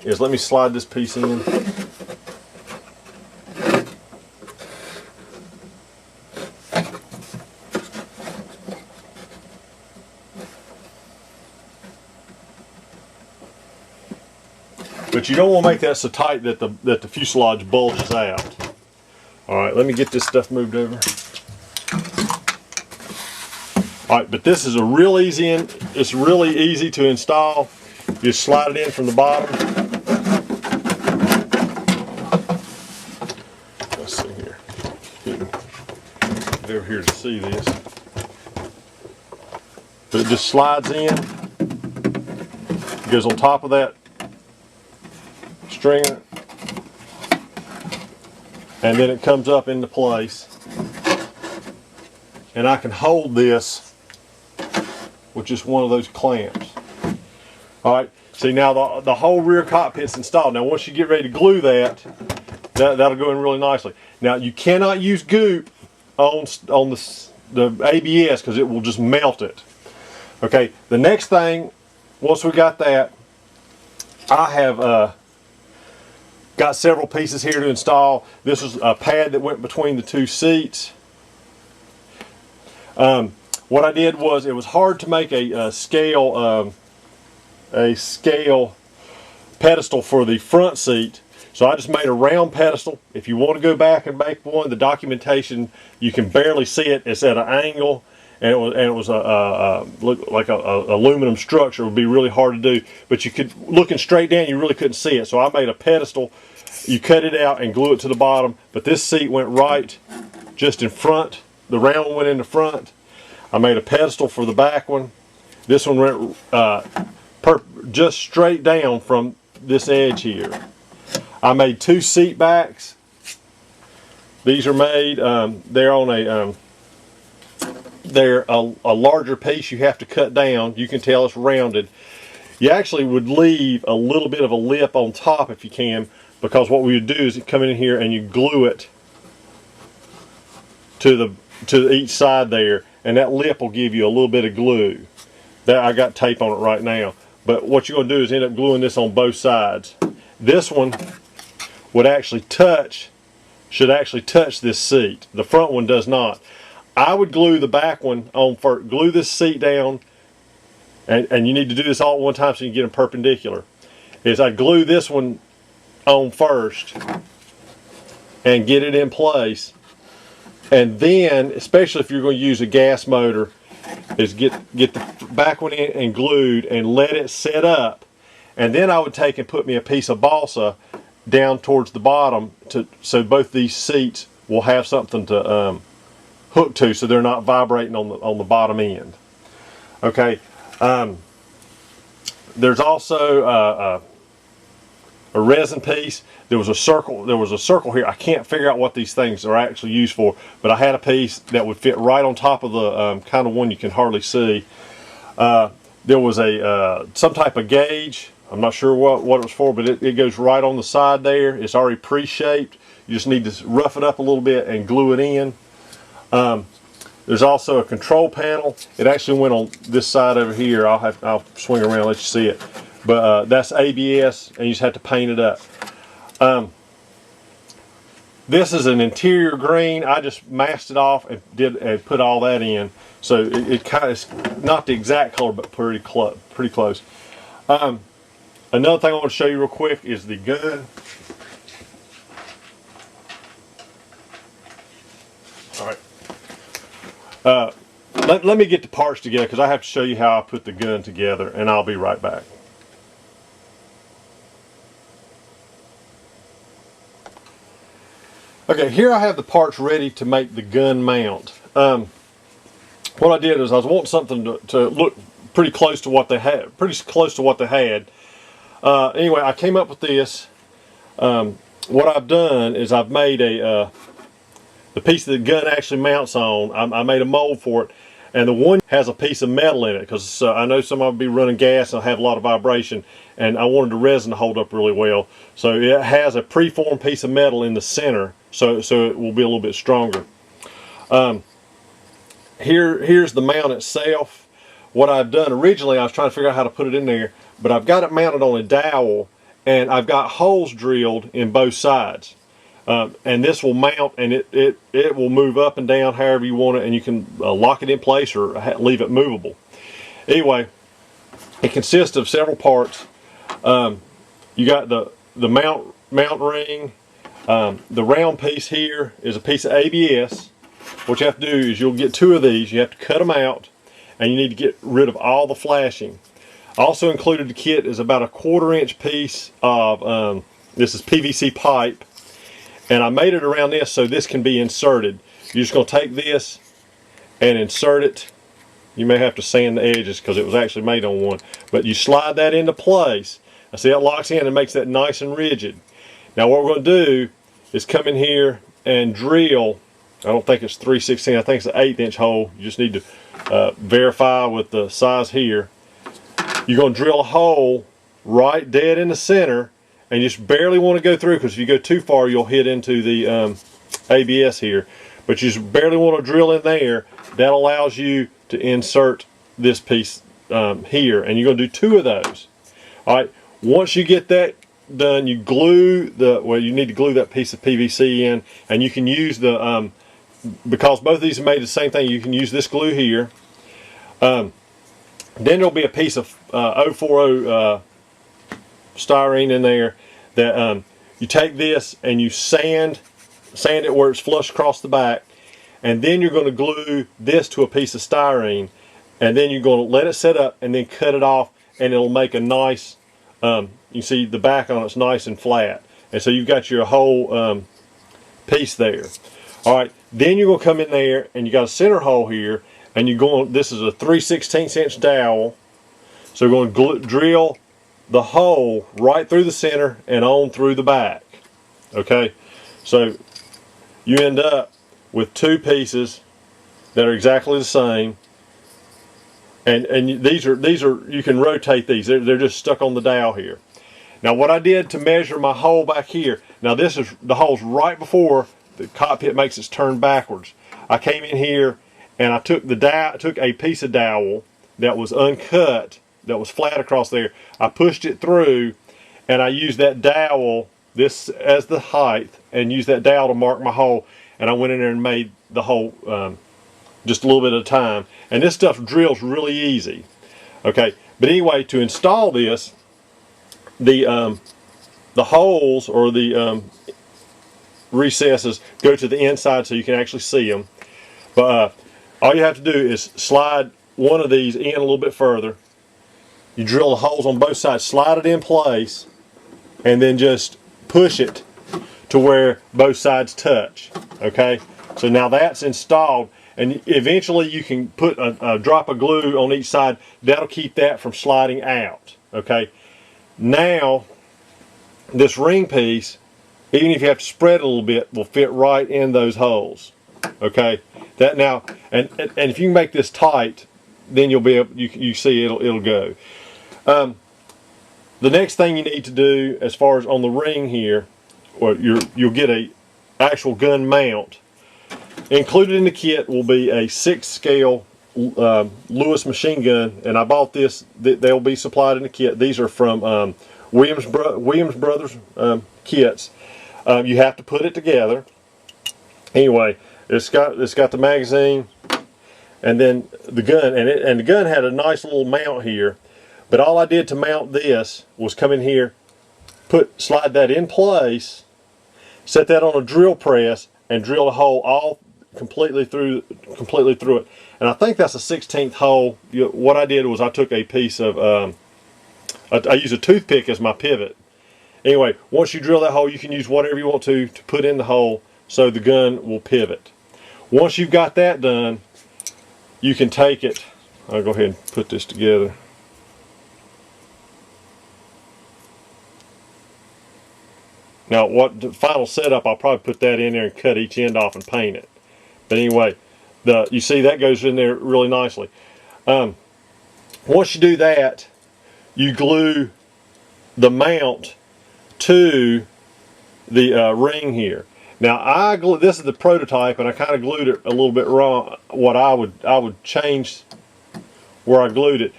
is let me slide this piece in. But you don't want to make that so tight that the fuselage bulges out. All right, let me get this stuff moved over. All right, but this is a real easy it's really easy to install. You just slide it in from the bottom. Let's see here. Get over here to see this. But it just slides in. It goes on top of that stringer, and then it comes up into place. And I can hold this with just one of those clamps. Alright, see now the whole rear cockpit's installed. Now once you get ready to glue that'll go in really nicely. Now you cannot use goop on the ABS because it will just melt it. Okay, the next thing, once we got that, I have got several pieces here to install. This is a pad that went between the two seats. What I did was, it was hard to make a scale pedestal for the front seat, so I just made a round pedestal. If you want to go back and make one, the documentation, you can barely see it. It's at an angle, and it was look like a aluminum structure. It would be really hard to do, but you could, looking straight down, you really couldn't see it. So I made a pedestal. You cut it out and glue it to the bottom, but this seat went right just in front. The round one went in the front. I made a pedestal for the back one. This one went just straight down from this edge here. I made two seat backs. These are made, they're on they're a larger piece you have to cut down. You can tell it's rounded. You actually would leave a little bit of a lip on top if you can, because what we would do is you come in here and you glue it to each side there, and that lip will give you a little bit of glue. That I got tape on it right now, but what you're going to do is end up gluing this on both sides. This one would actually should actually touch this seat. The front one does not. I would glue the back one on first. Glue this seat down, and you need to do this all at one time so you can get them perpendicular. Is I glue this one on first and get it in place, and then, especially if you're going to use a gas motor, is get the back one in and glued and let it set up, and then I would take and put me a piece of balsa down towards the bottom so both these seats will have something to hook to, so they're not vibrating on the bottom end. Okay. There's also a resin piece. There was a circle here. I can't figure out what these things are actually used for, but I had a piece that would fit right on top of the kind of one you can hardly see. There was some type of gauge. I'm not sure what it was for, but it goes right on the side there. It's already pre-shaped. You just need to rough it up a little bit and glue it in. There's also a control panel. It actually went on this side over here. I'll swing around and let you see it. But that's ABS, and you just have to paint it up. This is an interior green. I just masked it off and put all that in. So it kind of is not the exact color, but pretty close. Another thing I want to show you real quick is the gun. All right. Let me get the parts together because I have to show you how I put the gun together, and I'll be right back. Okay, here I have the parts ready to make the gun mount. What I did is I was wanting something to look pretty close to what they had. Anyway, I came up with this. What I've done is I've made the piece that the gun actually mounts on. I made a mold for it, and the one has a piece of metal in it because I know some of them be running gas and have a lot of vibration, and I wanted the resin to hold up really well. So it has a preformed piece of metal in the center, so it will be a little bit stronger. Here's the mount itself. What I've done originally, I was trying to figure out how to put it in there, but I've got it mounted on a dowel, and I've got holes drilled in both sides. And this will mount, and it will move up and down however you want it, and you can lock it in place or leave it movable. Anyway, it consists of several parts. You got the mount ring. The round piece here is a piece of ABS. What you have to do is you'll get 2 of these. You have to cut them out, and you need to get rid of all the flashing. Also included in the kit is about a 1/4 inch piece of this is PVC pipe. And I made it around this so this can be inserted. You're just going to take this and insert it. You may have to sand the edges because it was actually made on one. But you slide that into place. I see that locks in and makes that nice and rigid. Now what we're going to do is come in here and drill. I don't think it's 3/16. I think it's an 1/8 inch hole. You just need to verify with the size here. You're going to drill a hole right dead in the center. And you just barely want to go through, because if you go too far you'll hit into the ABS here. But you just barely want to drill in there. That allows you to insert this piece here, and you're going to do 2 of those. Alright, once you get that done, you glue you need to glue that piece of PVC in, and you can use the because both of these are made the same thing, you can use this glue here. Then there'll be a piece of 040 styrene in there that you take this and you sand it where it's flush across the back, and then you're going to glue this to a piece of styrene, and then you're going to let it set up and then cut it off, and it'll make a nice you see the back on it's nice and flat, and so you've got your whole piece there. Alright, then you're going to come in there and you got a center hole here, and you're going, this is a 3/16 inch dowel, so we're going to drill the hole right through the center and on through the back. Okay, so you end up with 2 pieces that are exactly the same, and these are you can rotate these. They're just stuck on the dowel here. Now what I did to measure my hole back here, now this is the hole's right before the cockpit makes its turn backwards. I came in here and I took a piece of dowel that was uncut, that was flat across there. I pushed it through, and I used that dowel, this as the height, and used that dowel to mark my hole. And I went in there and made the hole just a little bit at a time. And this stuff drills really easy. Okay, but anyway, to install this, the holes or the recesses go to the inside so you can actually see them. But all you have to do is slide one of these in a little bit further. You drill the holes on both sides, slide it in place, and then just push it to where both sides touch. Okay, so now that's installed, and eventually you can put a drop of glue on each side. That'll keep that from sliding out. Okay, now this ring piece, even if you have to spread it a little bit, will fit right in those holes. Okay, that now, and if you can make this tight, then you'll be able, you see it'll go. The next thing you need to do, as far as on the ring here, or you'll get a actual gun mount. Included in the kit will be a 6 scale Lewis machine gun, and I bought this. They'll be supplied in the kit. These are from Williams Brothers kits. You have to put it together. Anyway, it's got the magazine, and then the gun, and the gun had a nice little mount here. But all I did to mount this was come in here, slide that in place, set that on a drill press, and drill a hole all completely through it. And I think that's a 16th hole. What I did was I took a piece of I use a toothpick as my pivot. Anyway, once you drill that hole, you can use whatever you want to put in the hole so the gun will pivot. Once you've got that done, you can take it. I'll go ahead and put this together. Now, what the final setup, I'll probably put that in there and cut each end off and paint it. But anyway, you see that goes in there really nicely. Once you do that, you glue the mount to the ring here. Now, this is the prototype, and I kind of glued it a little bit wrong. What I would change where I glued it.